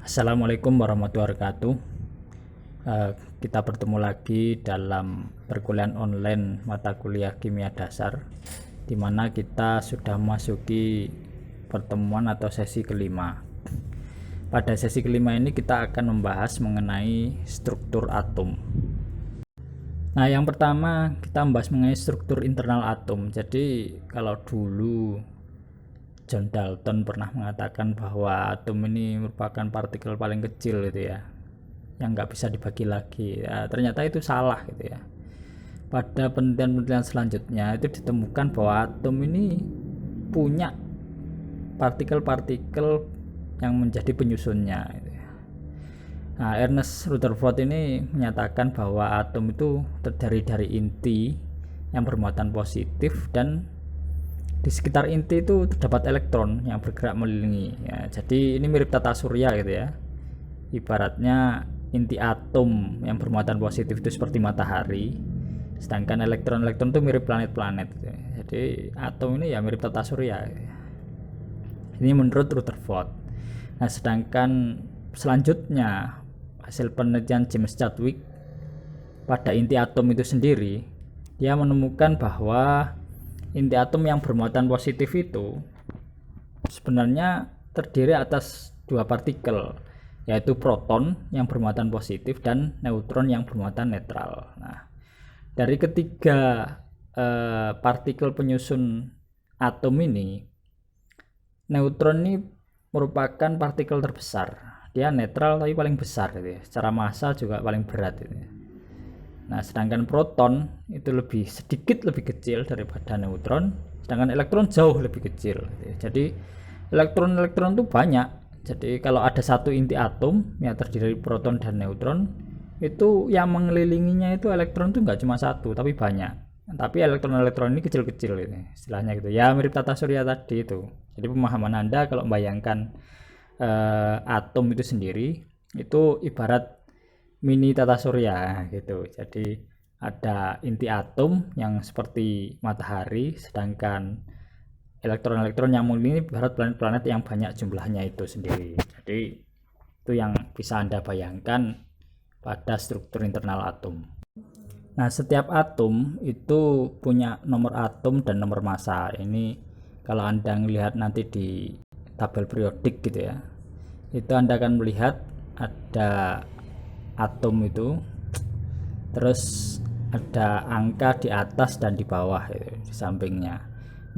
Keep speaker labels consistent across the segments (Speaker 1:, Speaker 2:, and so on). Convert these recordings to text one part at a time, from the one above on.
Speaker 1: Assalamualaikum warahmatullahi wabarakatuh. Kita bertemu lagi dalam perkuliahan online mata kuliah kimia dasar, di mana kita sudah memasuki pertemuan atau sesi kelima. Pada sesi kelima ini kita akan membahas mengenai struktur atom. Nah, yang pertama kita membahas mengenai struktur internal atom. Jadi kalau dulu John Dalton pernah mengatakan bahwa atom ini merupakan partikel paling kecil gitu ya, yang nggak bisa dibagi lagi. Ya, ternyata itu salah gitu ya. Pada penelitian-penelitian selanjutnya itu ditemukan bahwa atom ini punya partikel-partikel yang menjadi penyusunnya gitu ya. Nah, Ernest Rutherford ini menyatakan bahwa atom itu terdiri dari inti yang bermuatan positif, dan di sekitar inti itu terdapat elektron yang bergerak mengelilingi ya. Jadi ini mirip tata surya gitu ya. Ibaratnya inti atom yang bermuatan positif itu seperti matahari, sedangkan elektron-elektron itu mirip planet-planet gitu ya. Jadi atom ini ya mirip tata surya gitu ya. Ini menurut Rutherford. Nah, sedangkan selanjutnya hasil penelitian James Chadwick pada inti atom itu sendiri, dia menemukan bahwa inti atom yang bermuatan positif itu sebenarnya terdiri atas dua partikel, yaitu proton yang bermuatan positif dan neutron yang bermuatan netral. Nah, dari ketiga partikel penyusun atom ini, neutron ini merupakan partikel terbesar. Dia netral tapi paling besar gitu ya. Secara massa juga paling berat gitu ya. Nah, sedangkan proton itu sedikit lebih kecil daripada neutron, sedangkan elektron jauh lebih kecil. Jadi elektron-elektron itu banyak. Jadi kalau ada satu inti atom yang terdiri dari proton dan neutron, itu yang mengelilinginya itu elektron itu nggak cuma satu, tapi banyak. Tapi elektron-elektron ini kecil-kecil gitu, istilahnya gitu. Ya mirip tata surya tadi itu. Jadi pemahaman Anda kalau membayangkan atom itu sendiri, itu ibarat mini tata surya gitu. Jadi ada inti atom yang seperti matahari, sedangkan elektron-elektron yang mengelilingi ibarat planet-planet yang banyak jumlahnya itu sendiri. Jadi itu yang bisa Anda bayangkan pada struktur internal atom. Nah, setiap atom itu punya nomor atom dan nomor massa. Ini kalau Anda melihat nanti di tabel periodik gitu ya, itu Anda akan melihat ada atom itu, terus ada angka di atas dan di bawah itu, di sampingnya.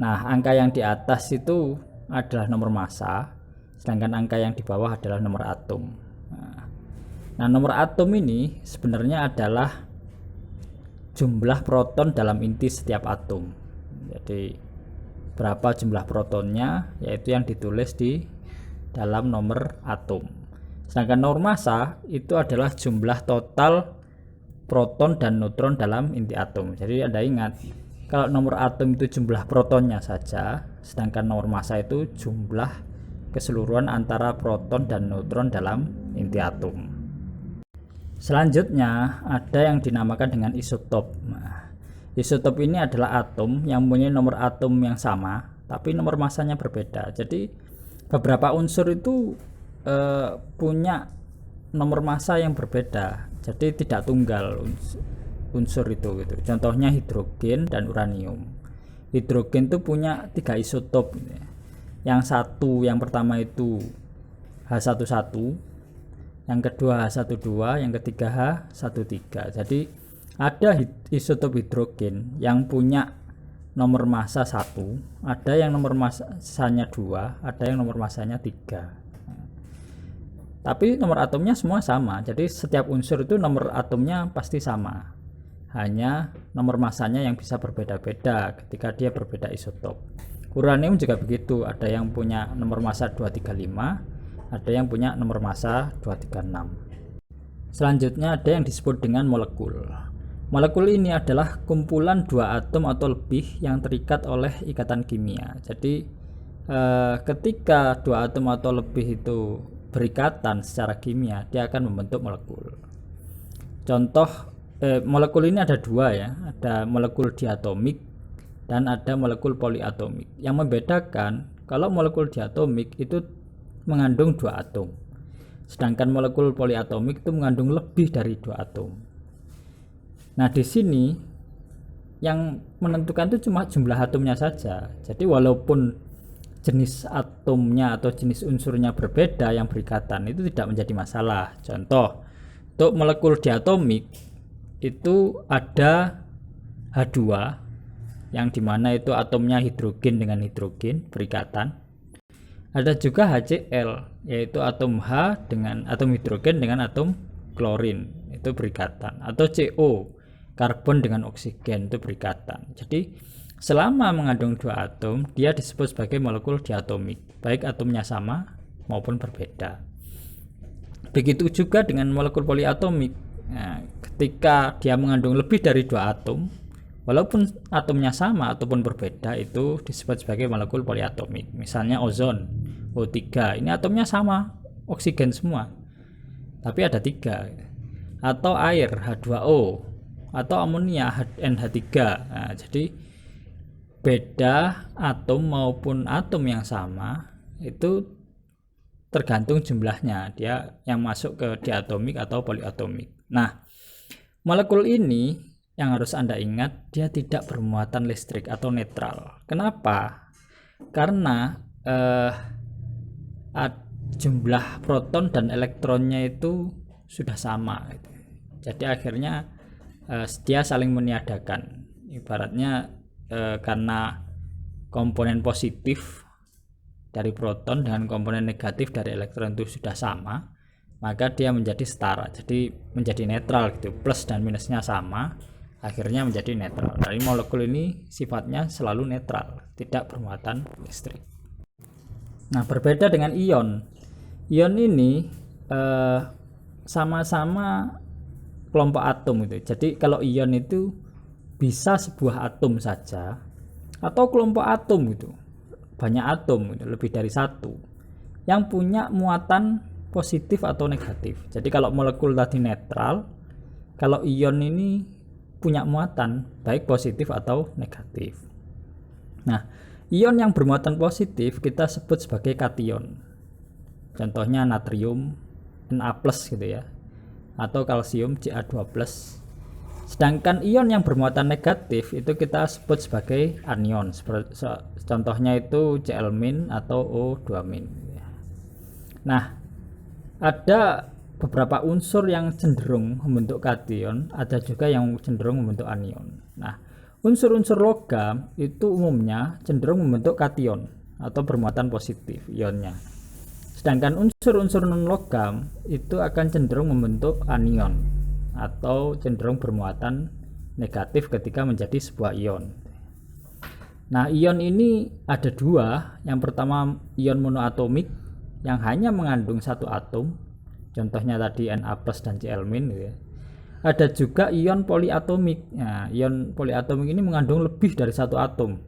Speaker 1: Nah, angka yang di atas itu adalah nomor massa, sedangkan angka yang di bawah adalah nomor atom. Nah, nomor atom ini sebenarnya adalah jumlah proton dalam inti setiap atom. Jadi berapa jumlah protonnya, yaitu yang ditulis di dalam nomor atom. Sedangkan nomor massa itu adalah jumlah total proton dan neutron dalam inti atom. Jadi Anda ingat, kalau nomor atom itu jumlah protonnya saja, sedangkan nomor massa itu jumlah keseluruhan antara proton dan neutron dalam inti atom. Selanjutnya ada yang dinamakan dengan isotop. Nah, isotop ini adalah atom yang mempunyai nomor atom yang sama, tapi nomor massanya berbeda. Jadi beberapa unsur itu punya nomor massa yang berbeda, jadi tidak tunggal unsur itu gitu. Contohnya hidrogen dan uranium. Hidrogen itu punya 3 isotop gitu. Yang pertama itu H11, yang kedua H12, yang ketiga H13. Jadi ada isotop hidrogen yang punya nomor massa 1, ada yang nomor massanya 2, ada yang nomor massanya 3. Tapi nomor atomnya semua sama. Jadi setiap unsur itu nomor atomnya pasti sama. Hanya nomor massanya yang bisa berbeda-beda ketika dia berbeda isotop. Uranium juga begitu. Ada yang punya nomor massa 235, ada yang punya nomor massa 236. Selanjutnya ada yang disebut dengan molekul. Molekul ini adalah kumpulan dua atom atau lebih yang terikat oleh ikatan kimia. Jadi ketika dua atom atau lebih itu berikatan secara kimia, dia akan membentuk molekul. Contoh molekul ini ada dua ya, ada molekul diatomik dan ada molekul poliatomik. Yang membedakan, kalau molekul diatomik itu mengandung dua atom, Sedangkan molekul poliatomik itu mengandung lebih dari 2 atom. Nah, di sini yang menentukan itu cuma jumlah atomnya saja. Jadi walaupun jenis atomnya atau jenis unsurnya berbeda yang berikatan, itu tidak menjadi masalah. Contoh, untuk molekul diatomik itu ada H2 yang dimana itu atomnya hidrogen dengan hidrogen berikatan. Ada juga HCl, yaitu atom H dengan atom hidrogen dengan atom klorin, itu berikatan. Atau CO, karbon dengan oksigen, itu berikatan. Jadi selama mengandung 2 atom, dia disebut sebagai molekul diatomik, baik atomnya sama maupun berbeda. Begitu juga dengan molekul poliatomik. Nah, ketika dia mengandung lebih dari 2 atom, walaupun atomnya sama ataupun berbeda, itu disebut sebagai molekul poliatomik. Misalnya ozon, O3, ini atomnya sama, oksigen semua, tapi ada 3. Atau air, H2O, atau amonia, NH3. Nah, jadi beda atom maupun atom yang sama itu tergantung jumlahnya, dia yang masuk ke diatomik atau poliatomik. Nah, molekul ini yang harus Anda ingat, dia tidak bermuatan listrik atau netral. Kenapa? Karena jumlah proton dan elektronnya itu sudah sama. Jadi akhirnya dia saling meniadakan. Ibaratnya karena komponen positif dari proton dengan komponen negatif dari elektron itu sudah sama, maka dia menjadi setara. Jadi menjadi netral gitu. Plus dan minusnya sama, akhirnya menjadi netral. Jadi molekul ini sifatnya selalu netral, tidak bermuatan listrik. Nah, berbeda dengan ion. Ion ini sama-sama kelompok atom itu. Jadi kalau ion itu bisa sebuah atom saja atau kelompok atom gitu. Banyak atom gitu, lebih dari 1 yang punya muatan positif atau negatif. Jadi kalau molekul tadi netral, kalau ion ini punya muatan baik positif atau negatif. Nah, ion yang bermuatan positif kita sebut sebagai kation. Contohnya natrium Na+ gitu ya. Atau kalsium Ca2+. Sedangkan ion yang bermuatan negatif itu kita sebut sebagai anion. Contohnya itu Cl- atau O2-. Nah, ada beberapa unsur yang cenderung membentuk kation, ada juga yang cenderung membentuk anion. Nah, unsur-unsur logam itu umumnya cenderung membentuk kation atau bermuatan positif ionnya. Sedangkan unsur-unsur non-logam itu akan cenderung membentuk anion atau cenderung bermuatan negatif ketika menjadi sebuah ion. Nah, ion ini ada 2. Yang pertama ion monoatomik yang hanya mengandung 1 atom. Contohnya tadi Na+ dan Cl- gitu ya. Ada juga ion poliatomik. Nah, ion poliatomik ini mengandung lebih dari 1 atom.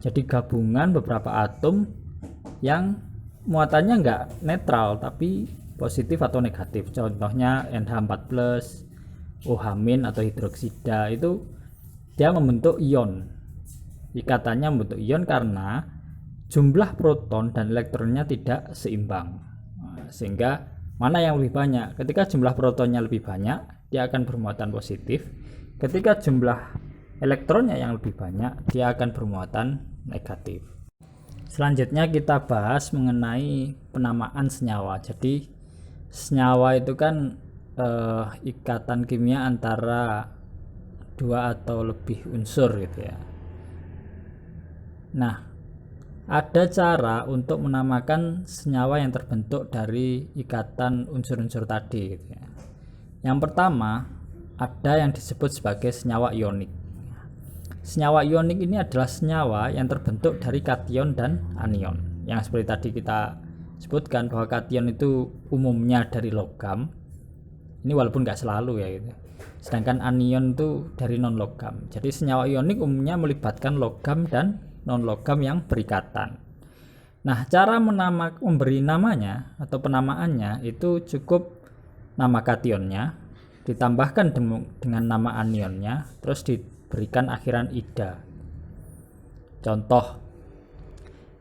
Speaker 1: Jadi gabungan beberapa atom yang muatannya enggak netral tapi positif atau negatif. Contohnya NH4+, OH- atau hidroksida, itu dia membentuk ion. Ikatannya membentuk ion karena jumlah proton dan elektronnya tidak seimbang. Sehingga mana yang lebih banyak? Ketika jumlah protonnya lebih banyak, dia akan bermuatan positif. Ketika jumlah elektronnya yang lebih banyak, dia akan bermuatan negatif. Selanjutnya kita bahas mengenai penamaan senyawa. Jadi senyawa itu kan ikatan kimia antara 2 atau lebih unsur gitu ya. Nah, ada cara untuk menamakan senyawa yang terbentuk dari ikatan unsur-unsur tadi gitu ya. Yang pertama, ada yang disebut sebagai senyawa ionik. Senyawa ionik ini adalah senyawa yang terbentuk dari kation dan anion. Yang seperti tadi kita sebutkan bahwa kation itu umumnya dari logam. Ini walaupun nggak selalu ya gitu. Sedangkan anion itu dari non logam. Jadi senyawa ionik umumnya melibatkan logam dan non logam yang berikatan. Nah, cara memberi namanya atau penamaannya itu cukup nama kationnya ditambahkan dengan nama anionnya, terus diberikan akhiran ida. Contoh,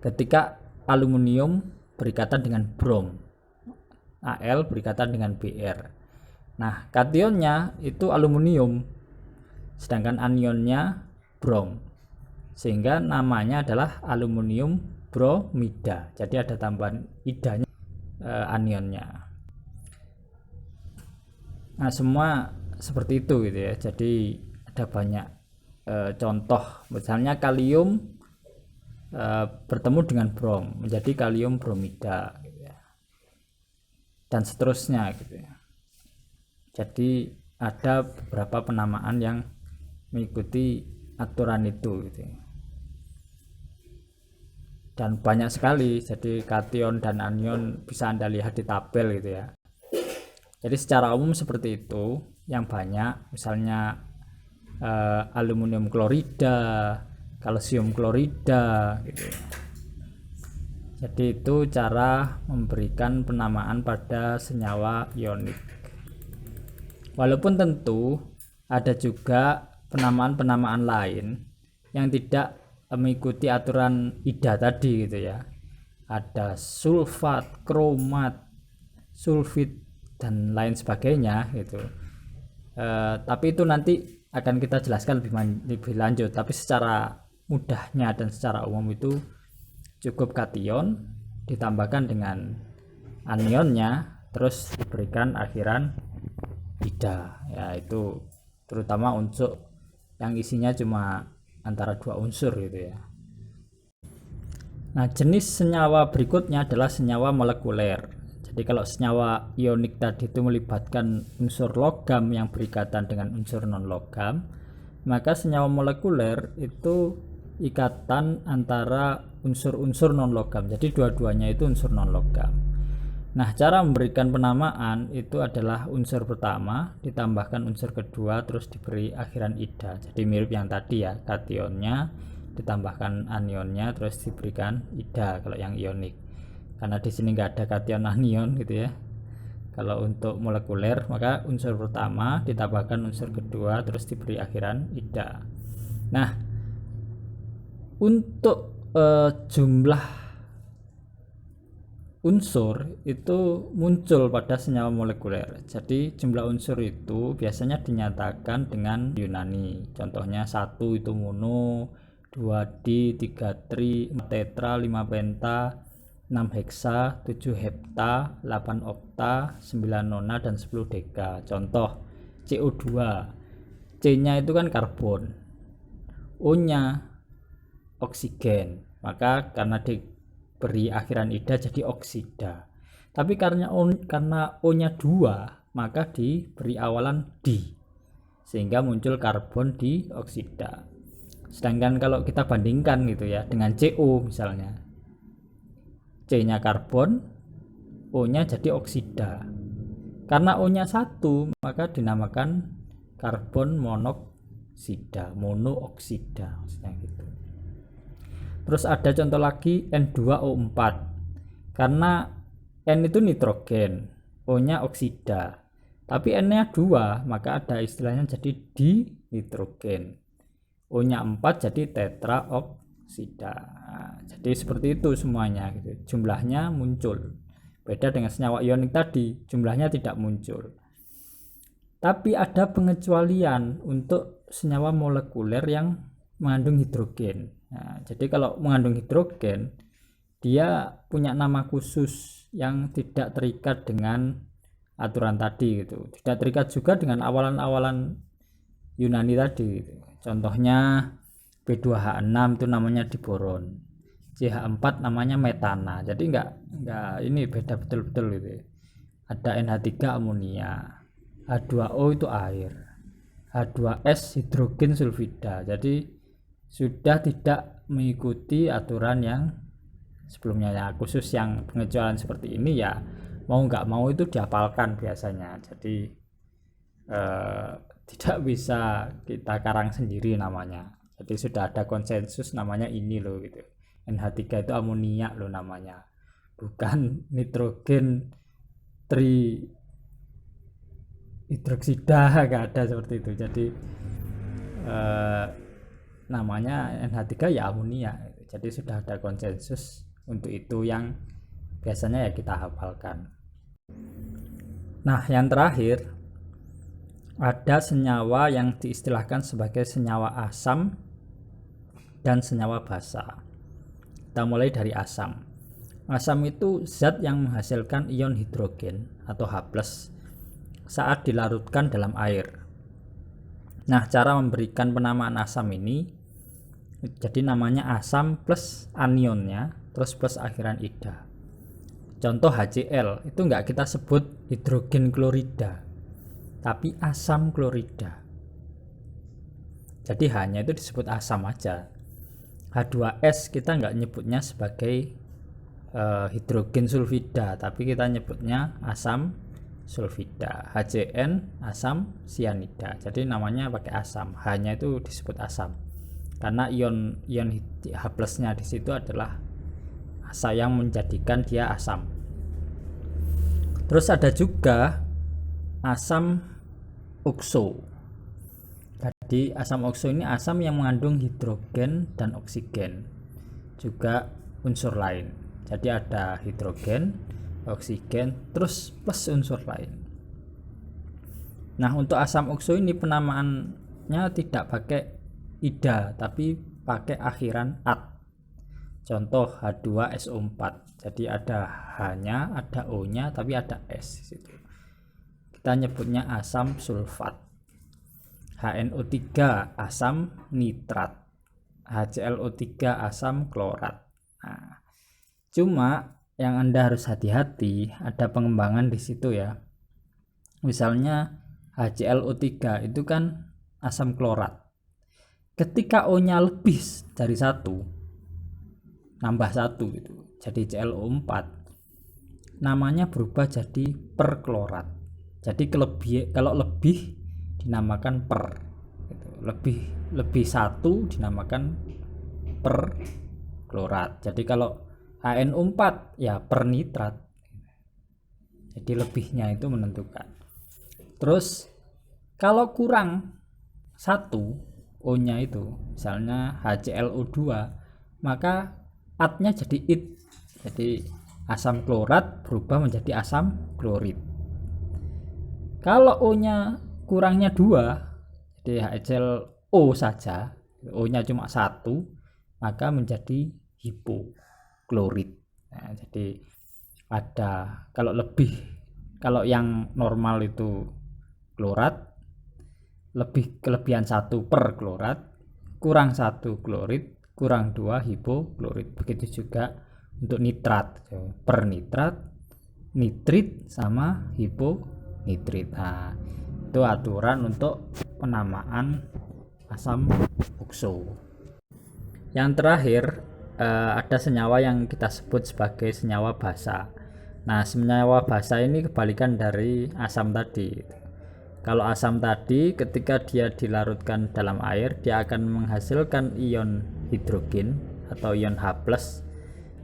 Speaker 1: ketika aluminium berikatan dengan brom, Al berikatan dengan Br. Nah, kationnya itu aluminium, sedangkan anionnya brom, sehingga namanya adalah aluminium bromida. Jadi ada tambahan idanya anionnya. Nah, semua seperti itu gitu ya. Jadi ada banyak contoh, misalnya kalium bertemu dengan brom menjadi kalium bromida gitu ya. Dan seterusnya gitu ya. Jadi ada beberapa penamaan yang mengikuti aturan itu gitu ya. Dan banyak sekali, jadi kation dan anion bisa Anda lihat di tabel gitu ya. Jadi secara umum seperti itu yang banyak, misalnya aluminium klorida, kalsium klorida gitu. Jadi itu cara memberikan penamaan pada senyawa ionik. Walaupun tentu ada juga penamaan-penamaan lain yang tidak mengikuti aturan IDA tadi gitu ya. Ada sulfat, kromat, sulfit dan lain sebagainya gitu. Tapi itu nanti akan kita jelaskan lebih lanjut, tapi secara mudahnya dan secara umum itu cukup kation ditambahkan dengan anionnya terus diberikan akhiran ida, yaitu terutama unsur yang isinya cuma antara dua unsur gitu ya. Nah, jenis senyawa berikutnya adalah senyawa molekuler. Jadi kalau senyawa ionik tadi itu melibatkan unsur logam yang berikatan dengan unsur non logam, maka senyawa molekuler itu ikatan antara unsur-unsur non logam. Jadi dua-duanya itu unsur non logam. Nah, cara memberikan penamaan itu adalah unsur pertama ditambahkan unsur kedua terus diberi akhiran ida. Jadi mirip yang tadi ya, kationnya ditambahkan anionnya terus diberikan ida kalau yang ionik. Karena di sini nggak ada kation anion gitu ya. Kalau untuk molekuler maka unsur pertama ditambahkan unsur kedua terus diberi akhiran ida. Nah, untuk jumlah unsur itu muncul pada senyawa molekuler. Jadi jumlah unsur itu biasanya dinyatakan dengan Yunani. Contohnya 1 itu mono, 2 di, 3 tri, 4 tetra, 5 penta, 6 heksa, 7 hepta, 8 okta, 9 nona, dan 10 deka. Contoh CO2, C-nya itu kan karbon, O-nya oksigen, maka karena diberi akhiran ida jadi oksida. Tapi karena O-nya 2, maka diberi awalan di, sehingga muncul karbon dioksida. Sedangkan kalau kita bandingkan gitu ya dengan CO misalnya, C-nya karbon, O-nya jadi oksida. Karena O-nya 1, maka dinamakan karbon monoksida, monooksida maksudnya gitu. Terus ada contoh lagi N2O4. Karena N itu nitrogen, O-nya oksida. Tapi N-nya 2, maka ada istilahnya jadi dinitrogen. O-nya 4 jadi tetraoksida. Nah, jadi seperti itu semuanya gitu. Jumlahnya muncul. Beda dengan senyawa ionik tadi, jumlahnya tidak muncul. Tapi ada pengecualian untuk senyawa molekuler yang mengandung hidrogen. Nah, jadi kalau mengandung hidrogen, dia punya nama khusus yang tidak terikat dengan aturan tadi gitu. Tidak terikat juga dengan awalan-awalan Yunani tadi gitu. Contohnya B2H6 itu namanya diboron, CH4 namanya metana. Jadi enggak ini beda betul-betul gitu. Ada NH3 amonia, H2O itu air, H2S hidrogen sulfida. Jadi sudah tidak mengikuti aturan yang sebelumnya ya. Khusus yang pengecualian seperti ini ya mau nggak mau itu dihafalkan biasanya. Jadi tidak bisa kita karang sendiri namanya. Jadi sudah ada konsensus namanya ini loh gitu. NH3 itu amonia loh namanya, bukan nitrogen tri hidroksida, gak ada seperti itu. Jadi namanya NH3 ya amonia. Jadi sudah ada konsensus untuk itu yang biasanya ya kita hafalkan. Nah, yang terakhir ada senyawa yang diistilahkan sebagai senyawa asam dan senyawa basa. Kita mulai dari asam. Asam itu zat yang menghasilkan ion hidrogen atau H+ saat dilarutkan dalam air. Nah, cara memberikan penamaan asam ini, jadi namanya asam plus anionnya, terus plus akhiran ida. Contoh HCl, itu enggak kita sebut hidrogen klorida, tapi asam klorida. Jadi hanya itu disebut asam aja. H2S kita enggak nyebutnya sebagai hidrogen sulfida, tapi kita nyebutnya asam sulfida. HCN asam sianida, jadi namanya pakai asam, hanya itu disebut asam karena ion H+ nya di situ adalah asa yang menjadikan dia asam. Terus ada juga asam okso. Jadi asam okso ini asam yang mengandung hidrogen dan oksigen, juga unsur lain. Jadi ada hidrogen, oksigen, terus plus unsur lain. Nah, untuk asam okso ini penamaannya tidak pakai ida, tapi pakai akhiran at. Contoh H2SO4. Jadi ada H-nya, ada O-nya, tapi ada S di situ. Kita nyebutnya asam sulfat. HNO3 asam nitrat. HClO3 asam klorat. Nah, cuma yang Anda harus hati-hati, ada pengembangan di situ ya. Misalnya HClO3 itu kan asam klorat. Ketika O-nya lebih dari 1, nambah 1 gitu, jadi ClO4, namanya berubah jadi perklorat. Jadi kalau lebih dinamakan per gitu. lebih 1 dinamakan perklorat. Jadi kalau HNO4 ya pernitrat. Jadi lebihnya itu menentukan. Terus kalau kurang 1 O-nya itu, misalnya HClO2, maka atnya jadi it. Jadi asam klorat berubah menjadi asam klorit. Kalau O-nya kurangnya 2, jadi HClO saja, O-nya cuma 1, maka menjadi hipoklorit. Nah, jadi ada kalau yang normal itu klorat, kelebihan 1 per klorat, kurang 1 klorit, kurang 2 hipoklorit. Begitu juga untuk nitrat, per nitrat, nitrit sama hiponitrit. Nah, itu aturan untuk penamaan asam okso. Yang terakhir ada senyawa yang kita sebut sebagai senyawa basa. Nah, senyawa basa ini kebalikan dari asam tadi. Kalau asam tadi ketika dia dilarutkan dalam air, dia akan menghasilkan ion hidrogen atau ion H+.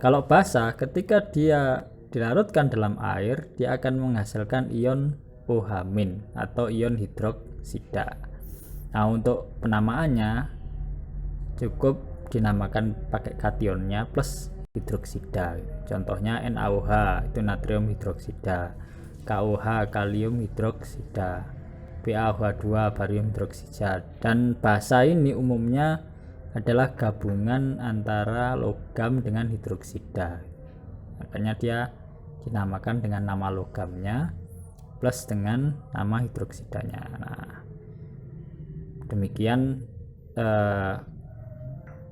Speaker 1: Kalau basa ketika dia dilarutkan dalam air, dia akan menghasilkan ion OH- atau ion hidroksida. Nah, untuk penamaannya cukup dinamakan pakai kationnya plus hidroksida. Contohnya NaOH itu natrium hidroksida, KOH kalium hidroksida, BaOH2 barium hidroksida. Dan basa ini umumnya adalah gabungan antara logam dengan hidroksida, makanya dia dinamakan dengan nama logamnya plus dengan nama hidroksidanya. Nah, demikian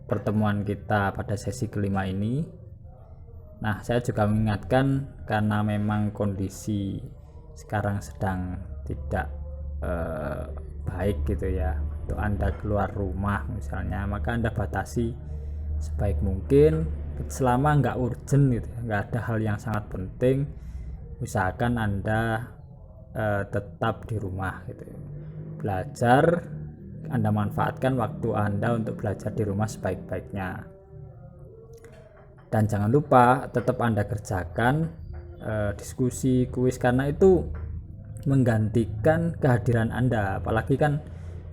Speaker 1: pertemuan kita pada sesi kelima ini. Nah, saya juga mengingatkan karena memang kondisi sekarang sedang tidak baik gitu ya, untuk Anda keluar rumah misalnya, maka Anda batasi sebaik mungkin selama nggak urgent gitu, nggak ada hal yang sangat penting, usahakan Anda tetap di rumah gitu. Belajar, Anda manfaatkan waktu Anda untuk belajar di rumah sebaik-baiknya. Dan jangan lupa tetap Anda kerjakan diskusi, kuis, karena itu menggantikan kehadiran Anda. Apalagi kan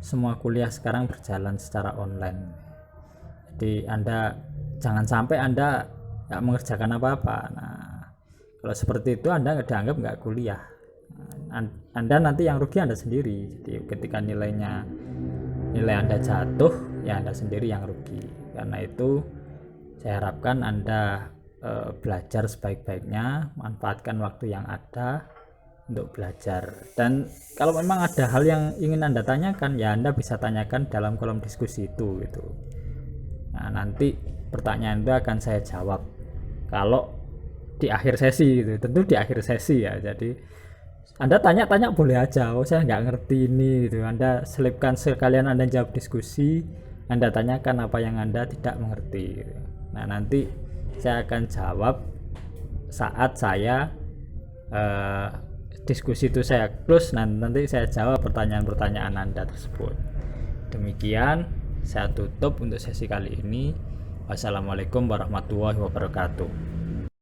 Speaker 1: semua kuliah sekarang berjalan secara online. Jadi Anda jangan sampai Anda nggak mengerjakan apa-apa. Nah, Kalau seperti itu Anda dianggap nggak kuliah. Anda nanti yang rugi Anda sendiri. Jadi ketika nilai Anda jatuh, ya Anda sendiri yang rugi. Karena itu saya harapkan Anda belajar sebaik-baiknya, manfaatkan waktu yang ada untuk belajar. Dan kalau memang ada hal yang ingin Anda tanyakan, ya Anda bisa tanyakan dalam kolom diskusi itu gitu. Nah, nanti pertanyaan itu akan saya jawab kalau di akhir sesi gitu. Tentu di akhir sesi ya. Jadi Anda tanya-tanya boleh aja. Oh, saya nggak ngerti ini gitu. Anda selipkan sekalian Anda jawab diskusi, Anda tanyakan apa yang Anda tidak mengerti gitu. Nah, nanti saya akan jawab saat saya diskusi itu saya close. Nanti saya jawab pertanyaan-pertanyaan Anda tersebut. Demikian saya tutup untuk sesi kali ini. Wassalamualaikum warahmatullahi wabarakatuh.